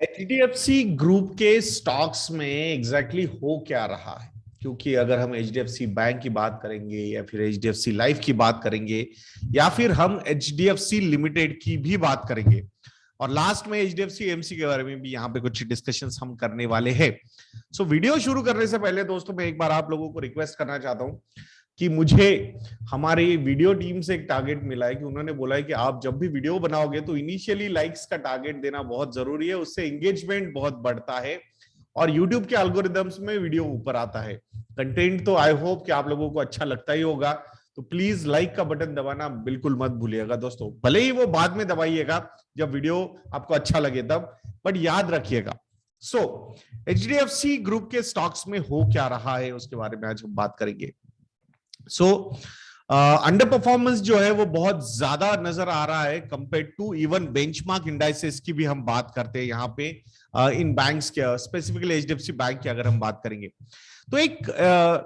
HDFC group के stocks में exactly हो क्या रहा है? क्योंकि अगर हम एचडीएफसी बैंक की बात करेंगे या फिर एचडीएफसी लाइफ की बात करेंगे या फिर हम एचडीएफसी लिमिटेड की भी बात करेंगे और लास्ट में एचडीएफसी एमसी के बारे में भी यहाँ पे कुछ डिस्कशंस हम करने वाले हैं। सो वीडियो शुरू करने से पहले दोस्तों मैं एक बार आप लोगों को रिक्वेस्ट करना चाहता हूँ कि मुझे हमारी वीडियो टीम से एक टारगेट मिला है कि उन्होंने बोला है कि आप जब भी वीडियो बनाओगे तो इनिशियली लाइक्स का टारगेट देना बहुत जरूरी है, उससे एंगेजमेंट बहुत बढ़ता है और यूट्यूब के एल्गोरिदम्स में वीडियो ऊपर आता है। कंटेंट तो आई होप कि आप लोगों को अच्छा लगता ही होगा, तो प्लीज लाइक का बटन दबाना बिल्कुल मत भूलिएगा दोस्तों, भले ही वो बाद में दबाइएगा जब वीडियो आपको अच्छा लगे तब, बट याद रखिएगा। सो एचडीएफसी ग्रुप के स्टॉक्स में हो क्या रहा है उसके बारे में आज हम बात करेंगे। सो अंडर परफॉर्मेंस जो है वो बहुत ज्यादा नजर आ रहा है compare to even benchmark indices की भी हम बात करते हैं यहाँ पे इन बैंक्स के, स्पेसिफिकली एचडीएफसी बैंक की अगर हम बात करेंगे तो एक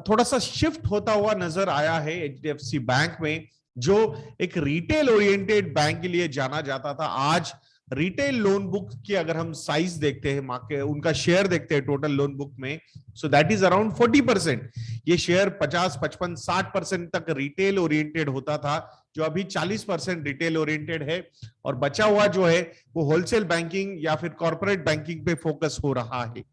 थोड़ा सा शिफ्ट होता हुआ नजर आया है एचडीएफसी बैंक में, जो एक रिटेल ओरिएंटेड बैंक के लिए जाना जाता था। आज रिटेल लोन बुक की अगर हम साइज देखते हैं, मार्केट उनका शेयर देखते हैं टोटल लोन बुक में, सो दैट इज अराउंड 40%। ये शेयर 50, 55, 60% तक रिटेल ओरिएंटेड होता था, जो अभी 40% रिटेल ओरिएंटेड है और बचा हुआ जो है वो होलसेल बैंकिंग या फिर कॉर्पोरेट बैंकिंग पे फोकस हो रहा है।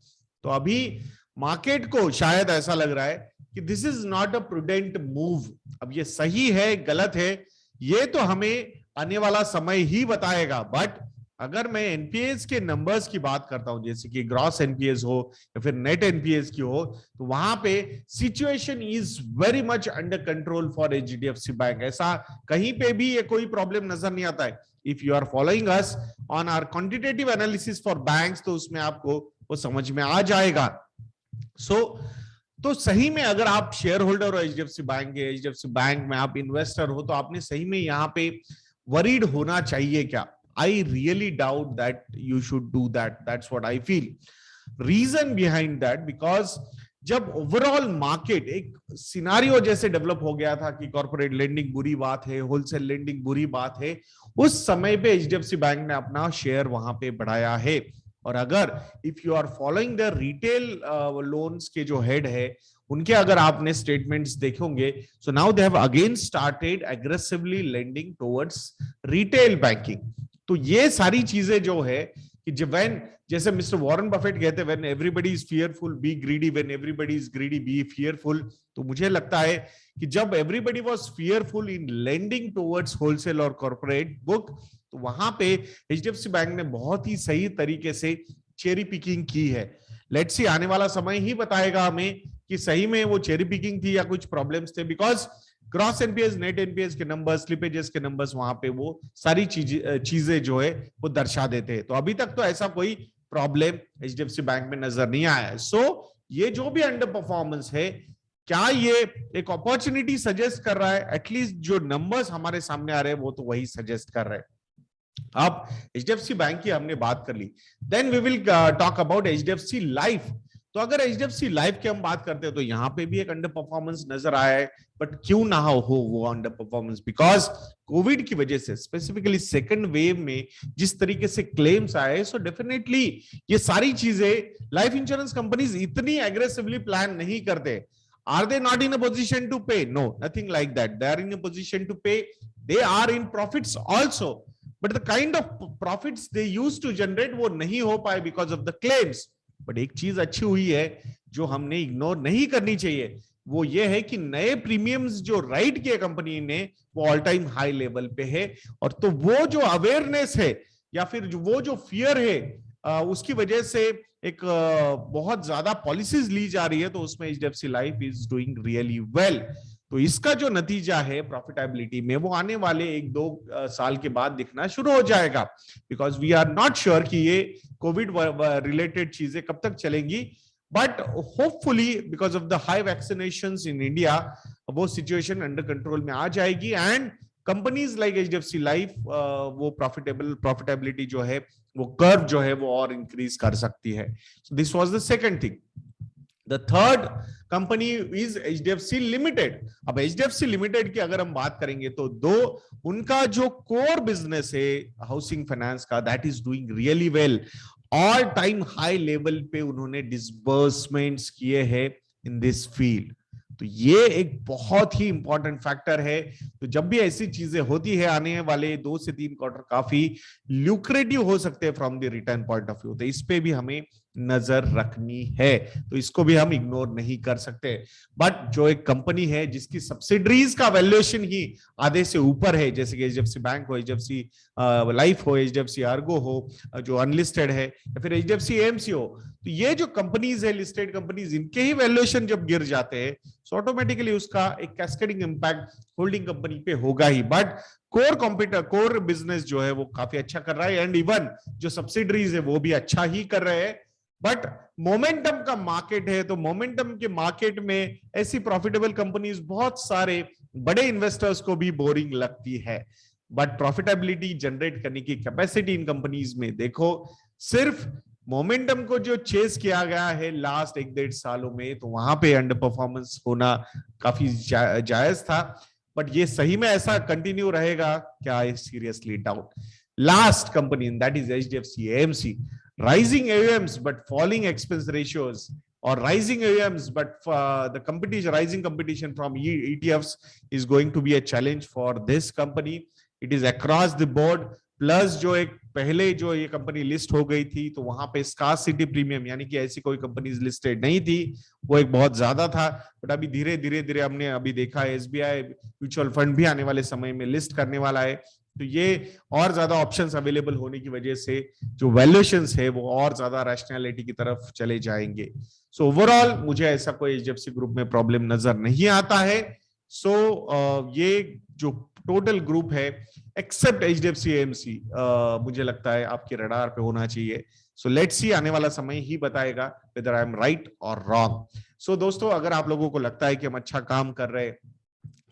तो अभी मार्केट को शायद ऐसा लग रहा है कि this is not a prudent move. अब ये सही है गलत है ये तो हमें आने वाला समय ही बताएगा, बट अगर मैं एनपीएस के नंबर्स की बात करता हूं, जैसे कि ग्रॉस एनपीएस हो या फिर नेट एनपीएस की हो, तो वहां पे situation is very much under control for HDFC bank. ऐसा कहीं पे भी ये कोई प्रॉब्लम नजर नहीं आता है। If you are following us on our quantitative analysis for banks, तो उसमें आपको वो समझ में आ जाएगा। तो सही में अगर आप शेयर होल्डर हो एचडीएफसी बैंक के, एचडीएफसी बैंक में आप इन्वेस्टर हो, तो आपने सही में यहाँ पे वरीड होना चाहिए क्या? I really doubt that you should do that. That's what I feel. Reason behind that, because जब ओवरऑल मार्केट एक सिनारियो जैसे डेवलप हो गया था कि कॉर्पोरेट लेंडिंग बुरी बात है, होलसेल लेंडिंग बुरी बात है, उस समय पे एचडीएफसी बैंक ने अपना शेयर वहां पे बढ़ाया है। और अगर if you are following the retail loans के जो हेड है, उनके अगर आपने स्टेटमेंट्स देखोगे, so now they have again started aggressively lending towards retail banking. तो ये सारी चीजें जो है कि जब जैसे मिस्टर वॉरेन बफेट कहते हैं, when everybody is fearful B greedy, when everybody is greedy B fearful. तो मुझे लगता है कि जब everybody was fearful in lending towards wholesale और कॉर्पोरेट बुक, तो वहां पे एचडीएफसी बैंक ने बहुत ही सही तरीके से चेरी पिकिंग की है। लेट्स सी, आने वाला समय ही बताएगा हमें कि सही में वो चेरी पिकिंग थी या कुछ प्रॉब्लम्स थे, because cross NPS, net NPS के नंबर्स, स्लिपेजेस के नंबर्स वहां पे वो सारी चीजें जो है वो दर्शा देते हैं। तो अभी तक तो ऐसा कोई प्रॉब्लम एचडीएफसी बैंक में नजर नहीं आया है। सो ये जो भी अंडर परफॉर्मेंस है, क्या ये एक अपॉर्चुनिटी सजेस्ट कर रहा है? एटलीस्ट जो नंबर्स हमारे सामने आ रहे हैं वो तो वही सजेस्ट कर रहे हैं। अब एचडीएफसी बैंक की हमने बात कर ली, then we will talk about HDFC life. तो अगर एचडीएफसी लाइफ की हम बात करते हैं तो यहाँ पे भी एक अंडर परफॉर्मेंस नजर आया है, बट क्यों ना हो वो अंडर परफॉर्मेंस? बिकॉज कोविड की वजह से, स्पेसिफिकली सेकंड वेव में जिस तरीके से क्लेम्स आए, सो डेफिनेटली ये सारी चीजें लाइफ इंश्योरेंस कंपनीज इतनी एग्रेसिवली प्लान नहीं करते। Are they not in a position to pay? No, nothing like that. They are in a position to pay, they are in profits also, but the kind of profits they use to generate वो नहीं हो पाए because of the claims. But एक चीज अच्छी हुई है जो हमने इग्नोर नहीं करनी चाहिए, वो ये है कि नए प्रीमियम्स जो राइट किए कंपनी ने, वो ऑल टाइम हाई लेवल पे है। और तो वो जो अवेयरनेस है या फिर वो जो फियर है, उसकी वजह से एक बहुत ज्यादा पॉलिसीज ली जा रही है, तो उसमें HDFC life is doing really well. तो इसका जो नतीजा है प्रॉफिटेबिलिटी में, वो आने वाले 1-2 साल के बाद दिखना शुरू हो जाएगा, because we are not sure कि ये कोविड रिलेटेड चीजें कब तक चलेंगी। But hopefully because of the high vaccinations in India, वो सिचुएशन अंडर कंट्रोल में आ जाएगी and companies like HDFC life वो प्रॉफिटेबिलिटी जो है, वो कर्व जो है वो और इंक्रीज कर सकती है। This was the second thing. The third company is HDFC limited. अब एचडीएफसी लिमिटेड की अगर हम बात करेंगे तो उनका जो कोर बिजनेस है हाउसिंग फाइनेंस का, that is doing really well. All time high level पे उन्होंने डिसबर्समेंट्स किए हैं इन दिस फील्ड। तो ये एक बहुत ही इंपॉर्टेंट फैक्टर है। तो जब भी ऐसी चीजें होती है, आने वाले 2 से 3 क्वार्टर काफी ल्यूक्रेटिव हो सकते हैं from the return point of view, तो इस पे भी हमें नजर रखनी है, तो इसको भी हम इग्नोर नहीं कर सकते। बट जो एक कंपनी है जिसकी सब्सिडरीज का वैल्यूएशन ही आधे से ऊपर है, जैसे कि एचडीएफसी बैंक हो, एचडीएफसी लाइफ हो, एचडीएफसी आर्गो हो जो अनलिस्टेड है, या फिर एचडीएफसी एएमसी हो, तो ये जो कंपनीज है लिस्टेड कंपनीज, इनके ही वैल्यूएशन जब गिर जाते हैं तो ऑटोमेटिकली उसका एक कैस्केडिंग इंपैक्ट होल्डिंग कंपनी पे होगा ही। बट कोर बिजनेस जो है वो काफी अच्छा कर रहा है, एंड इवन जो सब्सिडरीज है वो भी अच्छा ही कर रहे हैं। बट मोमेंटम का मार्केट है, तो मोमेंटम के मार्केट में ऐसी प्रॉफिटेबल कंपनीज बहुत सारे बड़े इन्वेस्टर्स को भी बोरिंग लगती है, बट प्रॉफिटेबिलिटी जनरेट करने की कैपेसिटी इन कंपनीज में देखो। सिर्फ मोमेंटम को जो चेस किया गया है लास्ट 1-1.5 सालों में, तो वहां पे अंडर परफॉर्मेंस होना काफी जायज था, बट ये सही में ऐसा कंटिन्यू रहेगा क्या, I seriously doubt. Last company that is HDFC AMC, rising AUMs but falling expense ratios, or rising AUMs but the competition, rising competition from ETFs is going to be a challenge for this company. It is across the board. Plus जो एक पहले जो ये company list हो गई थी तो वहां पे स्कार्सिटी प्रीमियम, यानी कि ऐसी कोई कंपनीज लिस्टेड नहीं थी, वो एक बहुत ज्यादा था। बट अभी धीरे धीरे हमने अभी देखा है एसबीआई म्यूचुअल फंड भी आने वाले समय में लिस्ट करने वाला है, तो ये और ज्यादा ऑप्शंस अवेलेबल होने की वजह से जो वैल्यूएशंस है वो और ज्यादा रैशनैलिटी की तरफ चले जाएंगे। सो ओवरऑल मुझे ऐसा कोई एचडीएफसी ग्रुप में प्रॉब्लम नजर नहीं आता है। सो ये जो टोटल ग्रुप है एक्सेप्ट एचडीएफसी एएमसी, मुझे लगता है आपके रडार पे होना चाहिए। सो लेट्स सी, आने वाला समय ही बताएगा वेदर आई एम राइट और रॉन्ग। सो दोस्तों, अगर आप लोगों को लगता है कि हम अच्छा काम कर रहे हैं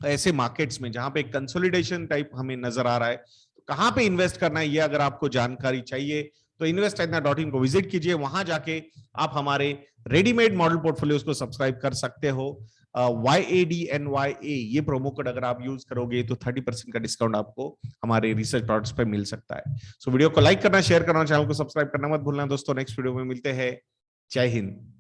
ऐसे मार्केट्स में जहां पे कंसोलिडेशन टाइप हमें नजर आ रहा है, तो कहां पे इन्वेस्ट करना है, ये अगर आपको जानकारी चाहिए तो investindia.in को विजिट कीजिए। वहां जाके आप हमारे रेडीमेड मॉडल पोर्टफोलियोज को सब्सक्राइब कर सकते हो। YADNYA ये प्रोमो कोड अगर आप यूज करोगे तो 30% का डिस्काउंट आपको हमारे रिसर्च प्रोडक्ट्स पे मिल सकता है। सो वीडियो को लाइक करना, शेयर करना, चैनल को सब्सक्राइब करना मत भूलना दोस्तों। नेक्स्ट वीडियो में मिलते हैं। जय हिंद।